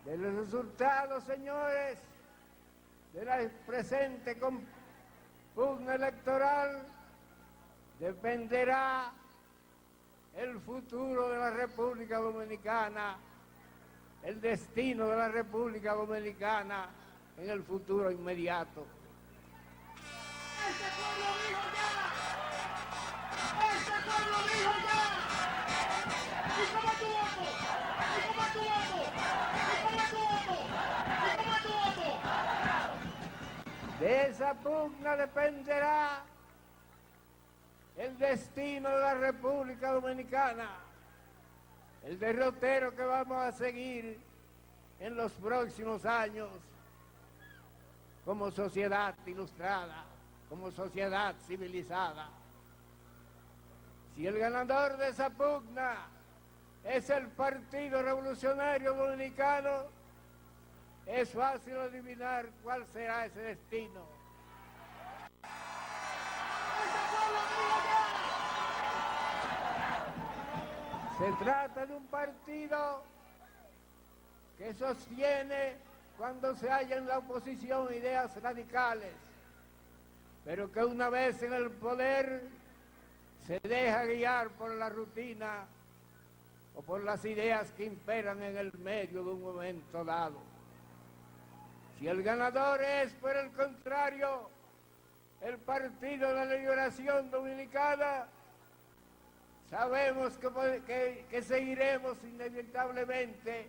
De los resultados, señores, de la presente pugna electoral dependerá el futuro de la República Dominicana, el destino de la República Dominicana en el futuro inmediato. ¡Este pueblo dijo ya! ¡Este pueblo dijo ya! ¿Y cómo es tu voto? ¿Y cómo es tu voto? ¿Y cómo es tu voto? ¿Y cómo es tu voto? De esa pugna dependerá el destino de la República Dominicana, el derrotero que vamos a seguir en los próximos años como sociedad ilustrada, como sociedad civilizada. Si el ganador de esa pugna es el Partido Revolucionario Dominicano, es fácil adivinar cuál será ese destino. Se trata de un partido que sostiene cuando se halla en la oposición ideas radicales, pero que una vez en el poder se deja guiar por la rutina o por las ideas que imperan en el medio de un momento dado. Si el ganador es, por el contrario, el Partido de la Liberación Dominicana, sabemos que seguiremos inevitablemente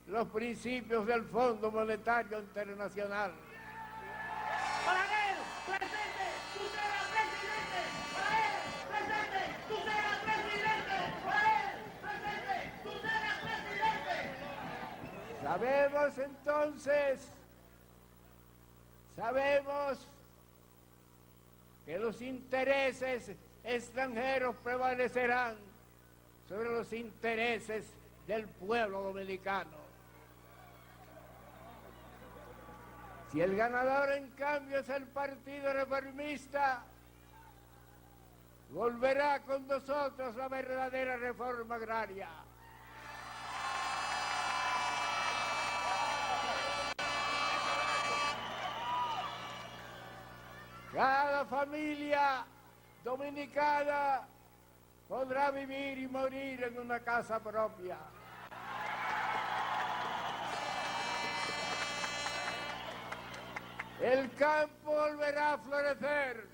los principios del Fondo Monetario Internacional. Para él, presente, tú serás presidente. Para él, presente, tú serás presidente. Para él, presente, tú serás presidente. Sabemos entonces, que los intereses extranjeros prevalecerán sobre los intereses del pueblo dominicano. Si el ganador, en cambio, es el Partido Reformista, volverá con nosotros la verdadera reforma agraria. Cada familia dominicana podrá vivir y morir en una casa propia. El campo volverá a florecer.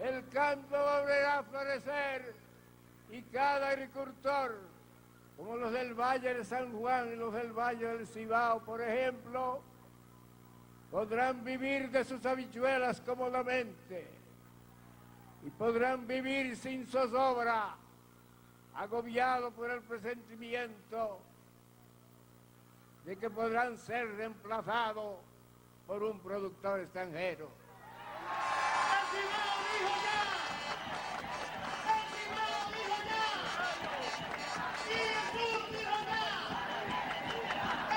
El campo volverá a florecer y cada agricultor, como los del Valle de San Juan y los del Valle del Cibao, por ejemplo, podrán vivir de sus habichuelas cómodamente y podrán vivir sin zozobra, agobiados por el presentimiento de que podrán ser reemplazados por un productor extranjero. ¡El Cibao dijo ya! ¡El Cibao dijo ya! ¡Y el sur dijo ya!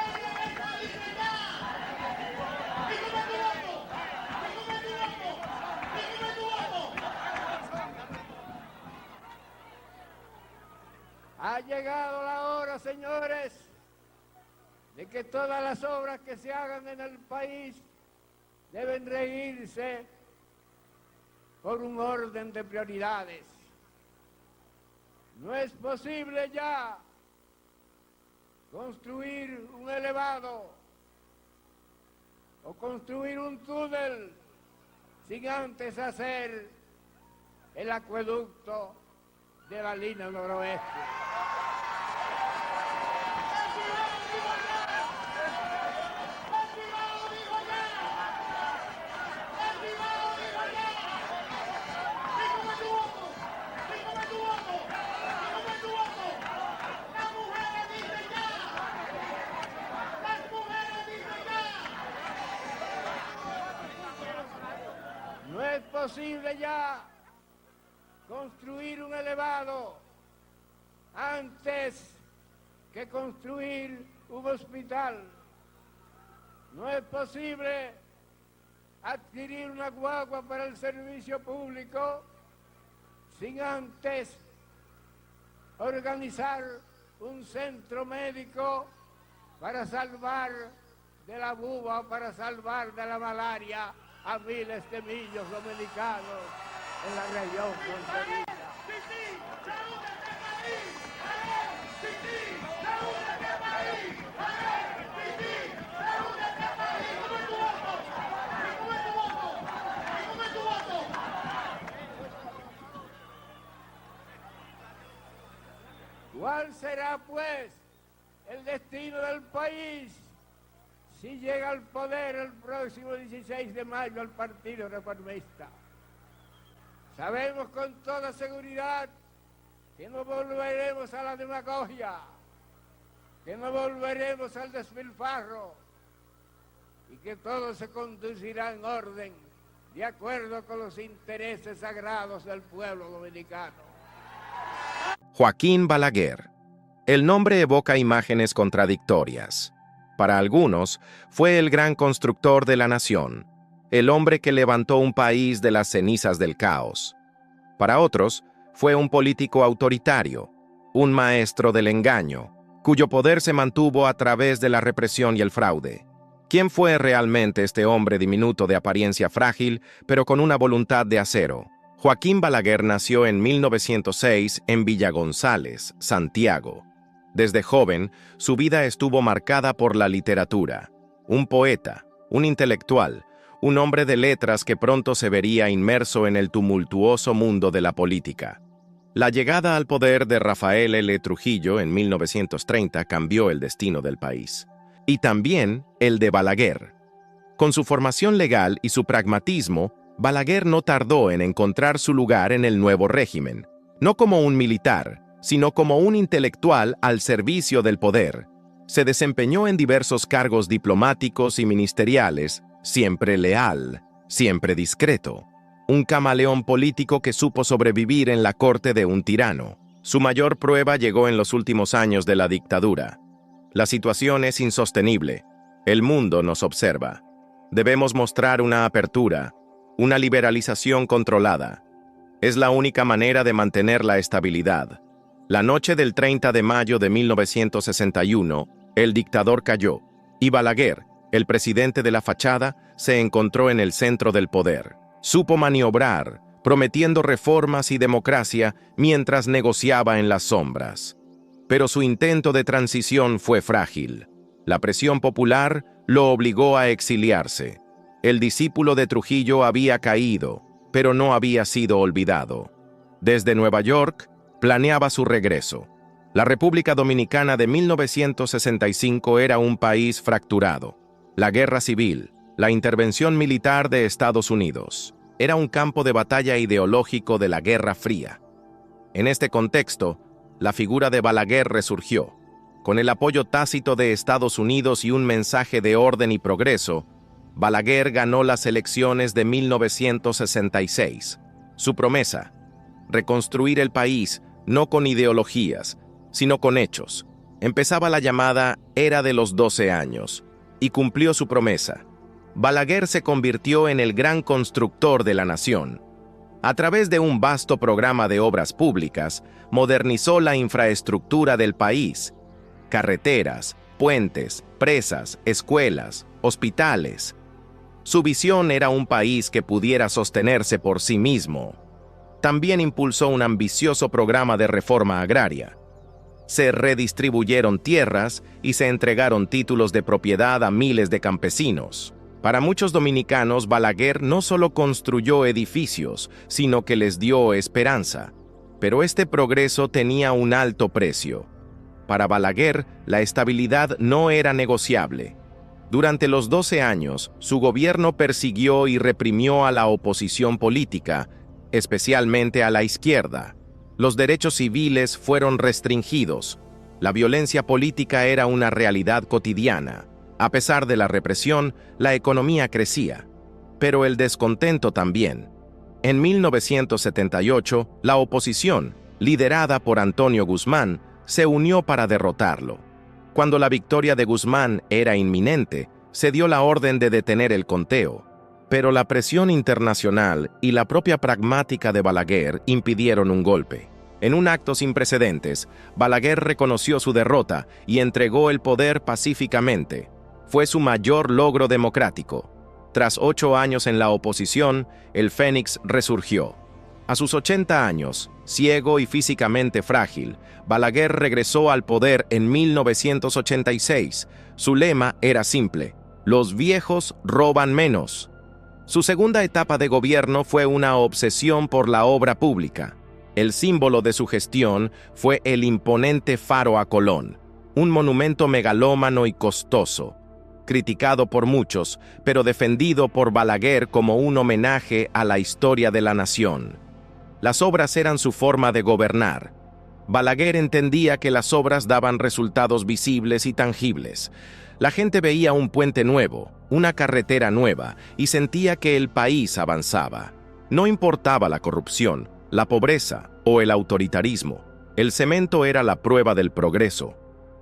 ¡El bienestar dice ya! ¿Y cómo es tu voto? ¿Y cómo es tu voto? ¿Y cómo es tu voto? Ha llegado la hora, señores, de que todas las obras que se hagan en el país deben regirse por un orden de prioridades. No es posible ya construir un elevado o construir un túnel sin antes hacer el acueducto de la línea noroeste. No es posible ya construir un elevado antes que construir un hospital. No es posible adquirir una guagua para el servicio público sin antes organizar un centro médico para salvar de la buba, para salvar de la malaria a miles de niños dominicanos en la región fronteriza. ¿Cuál será, pues, el destino del país si llega al poder el próximo 16 de mayo el Partido Reformista? Sabemos con toda seguridad que no volveremos a la demagogia, que no volveremos al despilfarro y que todo se conducirá en orden, de acuerdo con los intereses sagrados del pueblo dominicano. Joaquín Balaguer. El nombre evoca imágenes contradictorias. Para algunos, fue el gran constructor de la nación, el hombre que levantó un país de las cenizas del caos. Para otros, fue un político autoritario, un maestro del engaño, cuyo poder se mantuvo a través de la represión y el fraude. ¿Quién fue realmente este hombre diminuto de apariencia frágil, pero con una voluntad de acero? Joaquín Balaguer nació en 1906 en Villa González, Santiago. Desde joven, su vida estuvo marcada por la literatura. Un poeta, un intelectual, un hombre de letras que pronto se vería inmerso en el tumultuoso mundo de la política. La llegada al poder de Rafael L. Trujillo en 1930 cambió el destino del país. Y también el de Balaguer. Con su formación legal y su pragmatismo, Balaguer no tardó en encontrar su lugar en el nuevo régimen, no como un militar, sino como un intelectual al servicio del poder. Se desempeñó en diversos cargos diplomáticos y ministeriales, siempre leal, siempre discreto. Un camaleón político que supo sobrevivir en la corte de un tirano. Su mayor prueba llegó en los últimos años de la dictadura. La situación es insostenible. El mundo nos observa. Debemos mostrar una apertura, una liberalización controlada. Es la única manera de mantener la estabilidad. La noche del 30 de mayo de 1961, el dictador cayó, y Balaguer, el presidente de la fachada, se encontró en el centro del poder. Supo maniobrar, prometiendo reformas y democracia mientras negociaba en las sombras. Pero su intento de transición fue frágil. La presión popular lo obligó a exiliarse. El discípulo de Trujillo había caído, pero no había sido olvidado. Desde Nueva York, planeaba su regreso. La República Dominicana de 1965 era un país fracturado. La guerra civil, la intervención militar de Estados Unidos, era un campo de batalla ideológico de la Guerra Fría. En este contexto, la figura de Balaguer resurgió. Con el apoyo tácito de Estados Unidos y un mensaje de orden y progreso, Balaguer ganó las elecciones de 1966. Su promesa: reconstruir el país no con ideologías, sino con hechos. Empezaba la llamada Era de los 12 años, y cumplió su promesa. Balaguer se convirtió en el gran constructor de la nación. A través de un vasto programa de obras públicas, modernizó la infraestructura del país. Carreteras, puentes, presas, escuelas, hospitales. Su visión era un país que pudiera sostenerse por sí mismo. También impulsó un ambicioso programa de reforma agraria. Se redistribuyeron tierras y se entregaron títulos de propiedad a miles de campesinos. Para muchos dominicanos, Balaguer no solo construyó edificios, sino que les dio esperanza. Pero este progreso tenía un alto precio. Para Balaguer, la estabilidad no era negociable. Durante los 12 años, su gobierno persiguió y reprimió a la oposición política, especialmente a la izquierda. Los derechos civiles fueron restringidos. La violencia política era una realidad cotidiana. A pesar de la represión, la economía crecía. Pero el descontento también. En 1978, la oposición, liderada por Antonio Guzmán, se unió para derrotarlo. Cuando la victoria de Guzmán era inminente, se dio la orden de detener el conteo. Pero la presión internacional y la propia pragmática de Balaguer impidieron un golpe. En un acto sin precedentes, Balaguer reconoció su derrota y entregó el poder pacíficamente. Fue su mayor logro democrático. Tras 8 años en la oposición, el Fénix resurgió. A sus 80 años, ciego y físicamente frágil, Balaguer regresó al poder en 1986. Su lema era simple: los viejos roban menos. Su segunda etapa de gobierno fue una obsesión por la obra pública. El símbolo de su gestión fue el imponente Faro a Colón, un monumento megalómano y costoso, criticado por muchos, pero defendido por Balaguer como un homenaje a la historia de la nación. Las obras eran su forma de gobernar. Balaguer entendía que las obras daban resultados visibles y tangibles. La gente veía un puente nuevo, una carretera nueva, y sentía que el país avanzaba. No importaba la corrupción, la pobreza o el autoritarismo. El cemento era la prueba del progreso.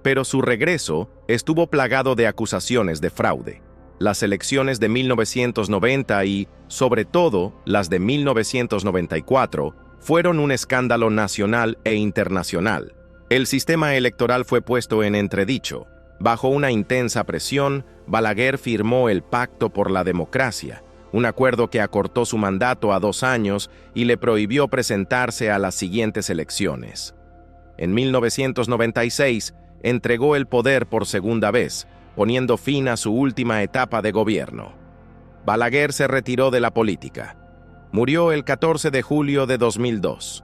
Pero su regreso estuvo plagado de acusaciones de fraude. Las elecciones de 1990 y, sobre todo, las de 1994, fueron un escándalo nacional e internacional. El sistema electoral fue puesto en entredicho. Bajo una intensa presión, Balaguer firmó el Pacto por la Democracia, un acuerdo que acortó su mandato a 2 años y le prohibió presentarse a las siguientes elecciones. En 1996, entregó el poder por segunda vez, poniendo fin a su última etapa de gobierno. Balaguer se retiró de la política. Murió el 14 de julio de 2002.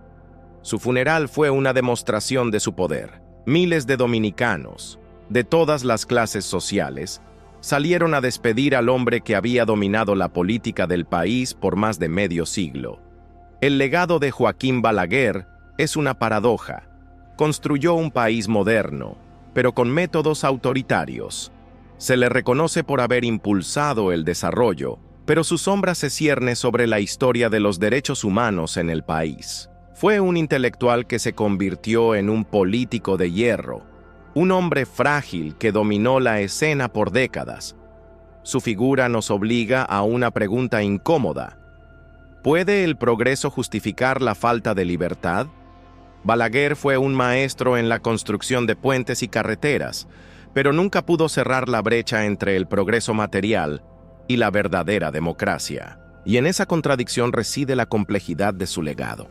Su funeral fue una demostración de su poder. Miles de dominicanos, de todas las clases sociales, salieron a despedir al hombre que había dominado la política del país por más de medio siglo. El legado de Joaquín Balaguer es una paradoja. Construyó un país moderno, pero con métodos autoritarios. Se le reconoce por haber impulsado el desarrollo, pero su sombra se cierne sobre la historia de los derechos humanos en el país. Fue un intelectual que se convirtió en un político de hierro, un hombre frágil que dominó la escena por décadas. Su figura nos obliga a una pregunta incómoda. ¿Puede el progreso justificar la falta de libertad? Balaguer fue un maestro en la construcción de puentes y carreteras, pero nunca pudo cerrar la brecha entre el progreso material y la verdadera democracia. Y en esa contradicción reside la complejidad de su legado.